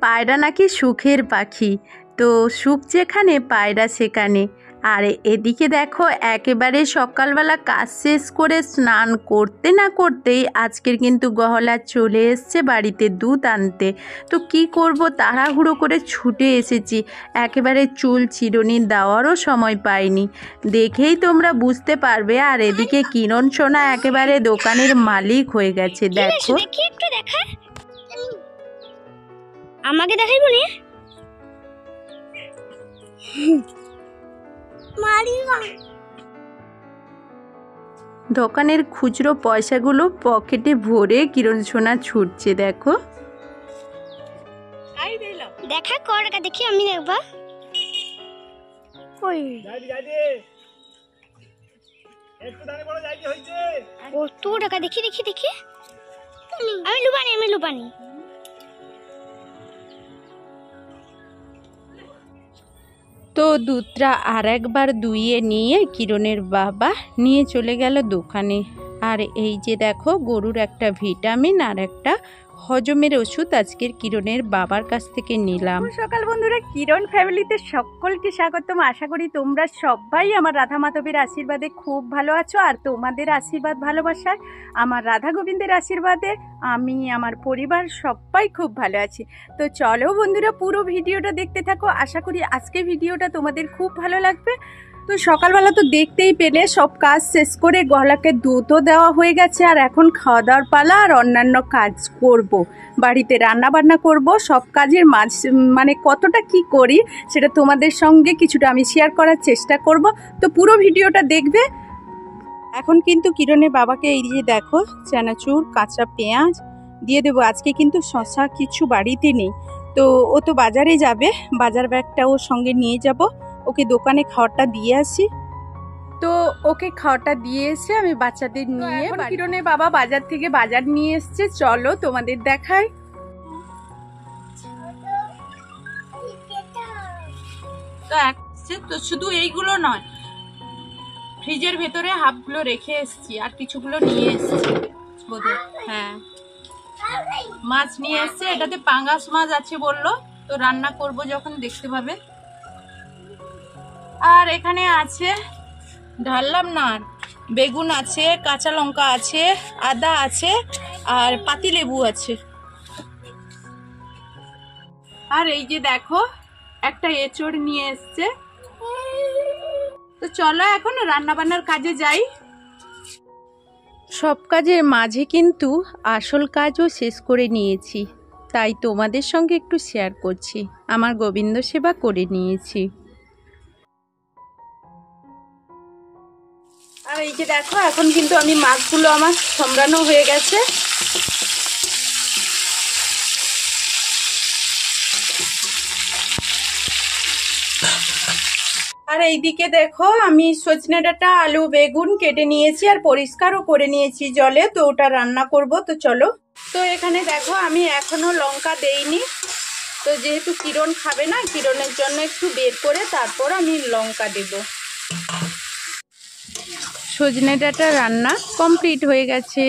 পায়রা নাকি সুখের পাখি, তো সুখ যেখানে পায়রা সেখানে। আর এদিকে দেখো একেবারে সকালবেলা কাজ শেষ করে স্নান করতে না করতেই আজকের কিন্তু গহলা চলে এসছে বাড়িতে দুধ আনতে। তো কি করব, তাড়াহুড়ো করে ছুটে এসেছি, একেবারে চুল চিরুনি দেওয়ারও সময় পাইনি, দেখেই তোমরা বুঝতে পারবে। আর এদিকে কিরণ সোনা একেবারে দোকানের মালিক হয়ে গেছে। দেখো আমাকে দেখাই বলে দোকানের খুচরো পয়সাগুলো পকেটে ভরে কিরণ সোনা ছুটছে। দেখো দেখা কর টাকা দেখি, আমি দেখবা কই কত টাকা দেখি দেখি দেখি। আমি লুবানি তো দুধটা আর একবার দুইয়ে নিয়ে কিরণের বাবা নিয়ে চলে গেল দোকানে। আর এই যে দেখো গরুর একটা ভিটামিন আর একটা হজমের ওষুধ আজকের কিরণের বাবার কাছ থেকে নিলাম। সকাল বন্ধুরা, কিরণ ফ্যামিলিতে সকলকে স্বাগতম। আশা করি তোমরা সবাই আমার রাধা মাধবের আশীর্বাদে খুব ভালো আছো। আর তোমাদের আশীর্বাদ ভালোবাসায়, আমার রাধা গোবিন্দের আশীর্বাদে আমি আমার পরিবার সবাই খুব ভালো আছি। তো চলো বন্ধুরা, পুরো ভিডিওটা দেখতে থাকো। আশা করি আজকে ভিডিওটা তোমাদের খুব ভালো লাগবে। তো সকালবেলা তো দেখতেই পেলে সব কাজ শেষ করে গলাকে দুধও দেওয়া হয়ে গেছে। আর এখন খাওয়া দাওয়ার পালা আর অন্যান্য কাজ করব, বাড়িতে রান্না বান্না করব। সব কাজের মানে কতটা কি করি সেটা তোমাদের সঙ্গে কিছুটা আমি শেয়ার করার চেষ্টা করব। তো পুরো ভিডিওটা দেখবে। এখন কিন্তু কিরণের বাবাকে এই যে দেখো চানাচুর কাঁচা পেঁয়াজ দিয়ে দেবো। আজকে কিন্তু শশা কিছু বাড়িতে নেই, তো ও তো বাজারে যাবে, বাজার ব্যাগটা ওর সঙ্গে নিয়ে যাব। ওকে দোকানে খাওয়াটা দিয়ে আসি। তো ওকে খাওয়াটা দিয়ে এসে আমি বাচ্চাদের নিয়ে, কিরণের বাবা বাজার থেকে বাজার নিয়ে এসছে, চলো তোমাদের দেখাই। তো শুধু এইগুলো নয়, ফ্রিজের ভেতরে হাফগুলো রেখে এসছি আর কিছুগুলো নিয়ে এসছি বোধহয়। হ্যাঁ, মাছ নিয়ে এসছে, এটাতে পাঙ্গাস মাছ আছে বললো, তো রান্না করব যখন দেখতে পাবে। আর এখানে আছে, ঢাললাম না, বেগুন আছে, কাঁচা লঙ্কা আছে, আদা আছে আর পাতিলেবু আছে। আর এই যে দেখো একটা এঁচড় নিয়ে এসছে। তো চলো এখন রান্না বান্নার কাজে যাই। সব কাজের মাঝে কিন্তু আসল কাজও শেষ করে নিয়েছি, তাই তোমাদের সঙ্গে একটু শেয়ার করছি। আমার গোবিন্দ সেবা করে নিয়েছি। আর এই যে দেখো এখন কিন্তু আমি মাছগুলো আমার সম্রানো হয়ে গেছে। আর এইদিকে দেখো আমি সজনে ডাঁটা আলু বেগুন কেটে নিয়েছি আর পরিষ্কারও করে নিয়েছি জলে, তো ওটা রান্না করব। তো চলো। তো এখানে দেখো আমি এখনো লঙ্কা দেইনি, তো যেহেতু কিরণ খাবে না, কিরণের জন্য একটু বের করে তারপর আমি লঙ্কা দেব। সজনে ডাঁটা রান্না কমপ্লিট হয়ে গেছে।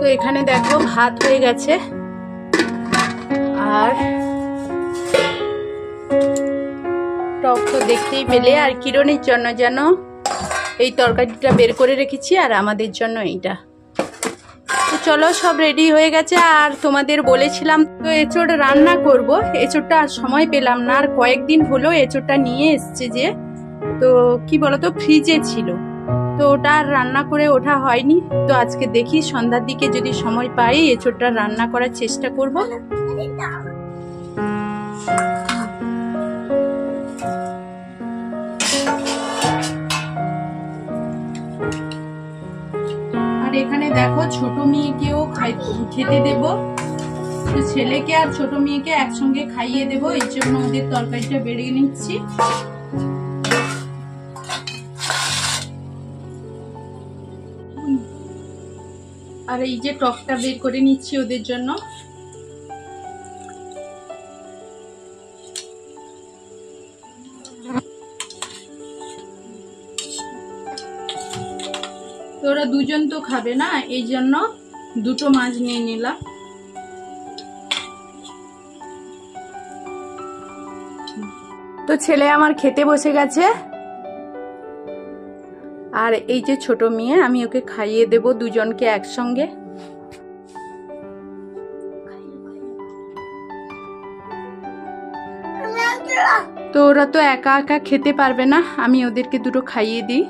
তো এখানে দেখো ভাত হয়ে গেছে আর টক তো দেখতেই পেলে। আর কিরণের জন্য যেন এই তরকারিটা বের করে রেখেছি আর আমাদের জন্য এইটা। তো চলো সব রেডি হয়ে গেছে। আর তোমাদের বলেছিলাম তো এঁচোড় রান্না করব, এঁচোড়টা আর সময় পেলাম না। আর কয়েকদিন হলো এঁচোড়টা নিয়ে এসছে যে, তো কি বলতো ফ্রিজে ছিল, তো ওটা আর রান্না করে ওঠা হয়নি। তো আজকে দেখি সন্ধ্যার দিকে যদি সময় পাই এঁচোড়টা রান্না করার চেষ্টা করব। আর এখানে দেখো ছোট মেয়েকেও খেতে দেব, তো ছেলেকে আর ছোট মেয়েকে একসঙ্গে খাইয়ে দেব, এই জন্য ওদের তরকারিটা বেড়ে নিচ্ছি। আর এই যে টকটা বের করে নিচ্ছি ওদের জন্য। তো ওরা দুজন তো খাবে না, এই জন্য দুটো মাছ নিয়ে নিলাম। তো ছেলে আমার খেতে বসে গেছে, আর এই যে ছোট মেয়ে, আমি ওকে খাইয়ে দেব দুজনকে একসঙ্গে। তো ওরা তো একা একা খেতে পারবে না, আমি ওদেরকে দুটো খাইয়ে দিই।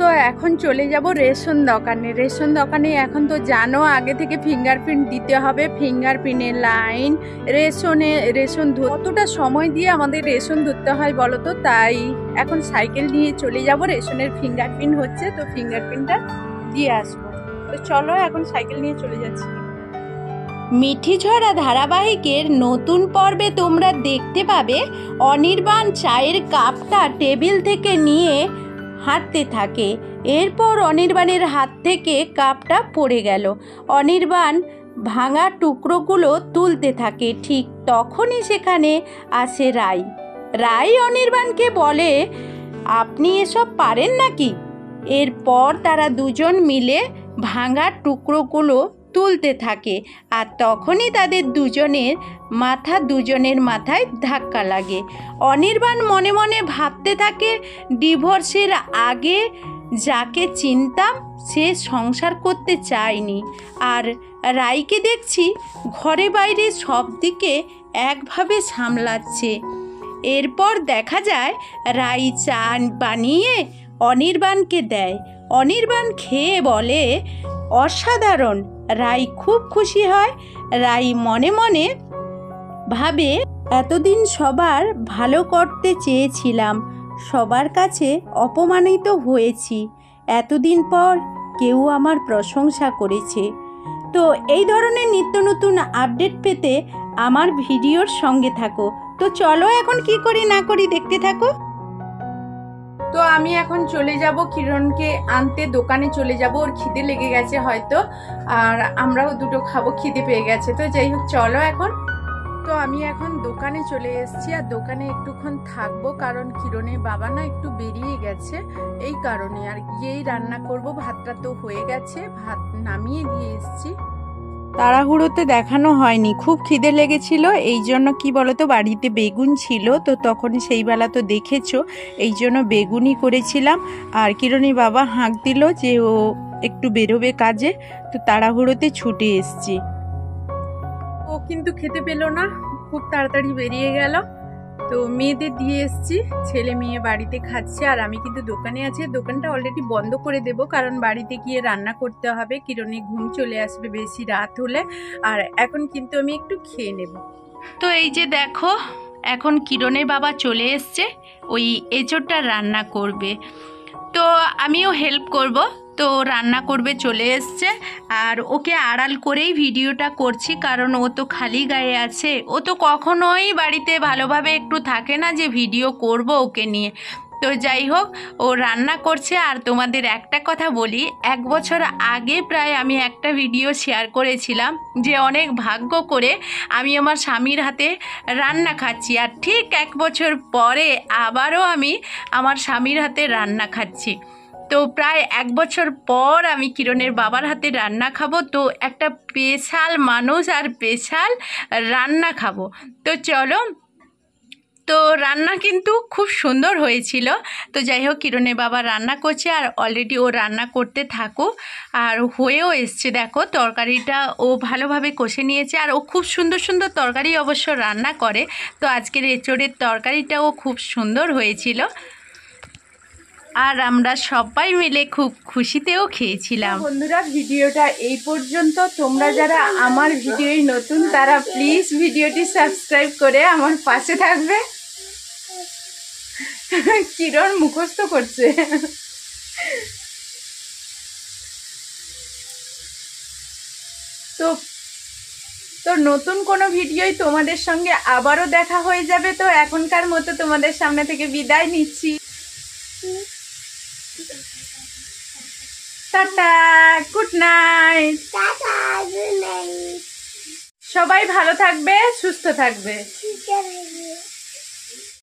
তো এখন চলে যাব রেশন দোকানে। রেশন দোকানে এখন তো জানো আগে থেকে ফিঙ্গারপ্রিন্ট দিতে হবে, ফিঙ্গারপ্রিন্টের লাইন, রেশন কতটা সময় দিয়ে আমাদের রেশন ধরতে হয় বলো তো। তাই এখন সাইকেল নিয়ে চলে যাব, রেশনের ফিঙ্গারপ্রিন্ট হচ্ছে, তো ফিঙ্গারপ্রিন্টটা দিয়ে আসবো। তো চলো এখন সাইকেল নিয়ে চলে যাচ্ছি। মিঠিঝরা ধারাবাহিকের নতুন পর্বে তোমরা দেখতে পাবে অনির্বাণ চায়ের কাপটা টেবিল থেকে নিয়ে হাঁটতে থাকে। এরপর অনির্বাণের হাত থেকে কাপটা পড়ে গেল। অনির্বাণ ভাঙা টুকরোগুলো তুলতে থাকে। ঠিক তখনই সেখানে আসে রাই। রাই অনির্বাণকে বলে, আপনি এসব পারেন নাকি? এরপর তারা দুজন মিলে ভাঙা টুকরোগুলো তুলতে থাকে। আর তখনই তাদের দুজনের মাথায় ধাক্কা লাগে। অনির্বাণ মনে মনে ভাবতে থাকে, ডিভোর্সের আগে যাকে চিনতাম সে সংসার করতে চায়নি। আর রাইকে দেখছি ঘরে বাইরে সব দিকে একভাবে সামলাচ্ছে। এরপর দেখা যায় রাই চা বানিয়ে অনির্বাণকে দেয়। অনির্বাণ খেয়ে বলে, অসাধারণ। রাই খুব খুশি হয়। রাই মনে মনে ভাবে, এতদিন সবার ভালো করতে চেয়েছিলাম, সবার কাছে অপমানিত হয়েছি, এতদিন পর কেউ আমার প্রশংসা করেছে। তো এই ধরনের নিত্য নতুন আপডেট পেতে আমার ভিডিওর সঙ্গে থাকো। তো চলো এখন কি করি না করি দেখতে থাকো। তো আমি এখন চলে যাব কিরণকে আনতে, দোকানে চলে যাব, ওর খিদে লেগে গেছে হয়তো, আর আমরাও দুটো খাবো, খিদে পেয়ে গেছে। তো যাই হোক চলো এখন। তো আমি এখন দোকানে চলে এসেছি, আর দোকানে একটুক্ষণ থাকবো, কারণ কিরণের বাবা না একটু বেরিয়ে গেছে, এই কারণে। আর গিয়েই রান্না করব। ভাতটা তো হয়ে গেছে, ভাত নামিয়ে দিয়ে এসেছি। তাড়াহুড়োতে দেখানো হয়নি, খুব খিদে লেগেছিল, এই জন্য কি বলতো বাড়িতে বেগুন ছিল, তো তখন সেই বেলা তো দেখেছো, এই জন্য বেগুনই করেছিলাম। আর কিরণের বাবা হাঁক দিল যে ও একটু বেরোবে কাজে, তো তাড়াহুড়োতে ছুটে এসছি। ও কিন্তু খেতে পেলো না, খুব তাড়াতাড়ি বেরিয়ে গেল। তো মেয়েদের দিয়ে এসছি, ছেলে মেয়ে বাড়িতে খাচ্ছে, আর আমি কিন্তু দোকানে আছি। দোকানটা অলরেডি বন্ধ করে দেব, কারণ বাড়িতে গিয়ে রান্না করতে হবে, কিরণে ঘুম চলে আসবে বেশি রাত হলে। আর এখন কিন্তু আমি একটু খেয়ে নেব। তো এই যে দেখো, এখন কিরণের বাবা চলে এসছে, ওই এঁচোড়টা রান্না করবে, তো আমিও হেল্প করব। তো রান্না করবে চলে এসছে, আর ওকে আড়াল করেই ভিডিওটা করছি, কারণ ও তো খালি গায়ে আছে, ও তো কখনোই বাড়িতে ভালোভাবে একটু থাকে না যে ভিডিও করব ওকে নিয়ে। তো যাই হোক, ও রান্না করছে। আর তোমাদের একটা কথা বলি, 1 বছর আগে প্রায় আমি একটা ভিডিও শেয়ার করেছিলাম যে অনেক ভাগ্য করে আমি আমার স্বামীর হাতে রান্না খাচ্ছি, আর ঠিক 1 বছর পরে আবারও আমি আমার স্বামীর হাতে রান্না খাচ্ছি। তো প্রায় 1 বছর পর আমি কিরণের বাবার হাতে রান্না খাবো। তো একটা স্পেশাল মানুষ আর স্পেশাল রান্না খাবো। তো চলো, তো রান্না কিন্তু খুব সুন্দর হয়েছিল। তো যাই হোক, কিরণের বাবা রান্না করছে আর অলরেডি ও রান্না করতে থাকো। আর হয়েও এসছে, দেখো তরকারিটা ও ভালোভাবে কষে নিয়েছে। আর ও খুব সুন্দর সুন্দর তরকারি অবশ্য রান্না করে। তো আজকের এঁচোড়ের তরকারিটাও খুব সুন্দর হয়েছিল, আর আমরা সবাই মিলে খুব খুশিতেও খেয়েছিলাম। বন্ধুরা, ভিডিওটা এই পর্যন্ত। তোমরা যারা আমার ভিডিওই নতুন তারা প্লিজ ভিডিওটি সাবস্ক্রাইব করে আমার পাশে থাকবে। কিরণ মুখস্থ করছে। তো তো নতুন কোনো ভিডিওই তোমাদের সঙ্গে আবারও দেখা হয়ে যাবে। তো এখনকার মতো তোমাদের সামনে থেকে বিদায় নিচ্ছি। Tata, good night. সবাই ভালো থাকবে, সুস্থ থাকবে।